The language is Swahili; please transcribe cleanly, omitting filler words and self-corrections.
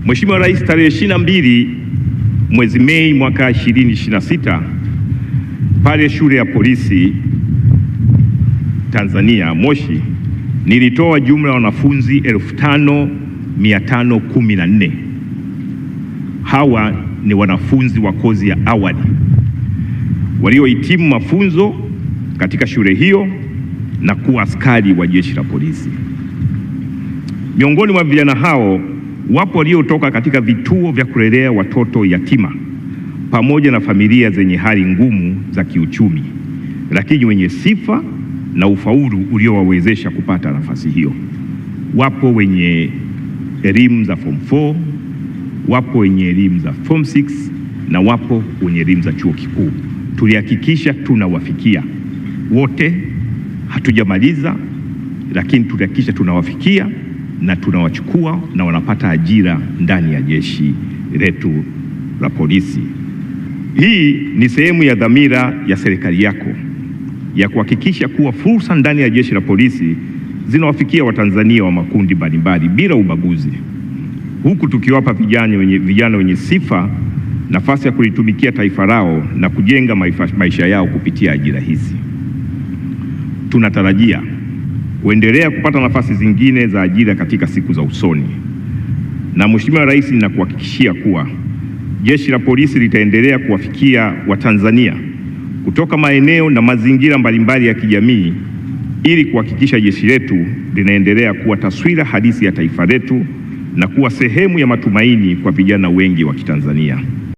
Mheshimiwa Rais tarehe 22 mwezi Mei mwaka 2026 pale shule ya polisi Tanzania Moshi nilitoa jumla ya wanafunzi 5514. Hawa ni wanafunzi wa kozi ya awali waliohitimu mafunzo katika shule hiyo na kuwa askari wa jeshi la polisi. Miongoni mwa vijana hao wapo waliotoka katika vituo vya kulelea watoto yatima pamoja na familia zenye hali ngumu za kiuchumi, lakini wenye sifa na ufaulu uliowawezesha kupata nafasi hiyo. Wapo wenye elimu za form 4, wapo wenye elimu za form 6 na wapo wenye elimu za chuo kikuu. Tulihakikisha tunawafikia wote, hatujamaliza, lakini tulihakikisha tunawafikia na tunawachukua na wanapata ajira ndani ya jeshi letu la polisi. Hii ni sehemu ya dhamira ya serikali yako ya kuhakikisha kuwa fursa ndani ya jeshi la polisi zinawafikia Watanzania wa makundi mbalimbali bila ubaguzi, huku tukiwapa vijana wenye sifa nafasi ya kulitumikia taifa lao na kujenga maisha yao kupitia ajira hizi. Tunatarajia kuendelea kupata nafasi zingine za ajira katika siku za usoni. Na Mheshimiwa Rais, ninakuhakikishia kuwa jeshi la polisi litaendelea kuwafikia Watanzania kutoka maeneo na mazingira mbalimbali ya kijamii ili kuhakikisha jeshi letu linaendelea kuwa taswira halisi ya taifa letu na kuwa sehemu ya matumaini kwa vijana wengi wa Kitanzania.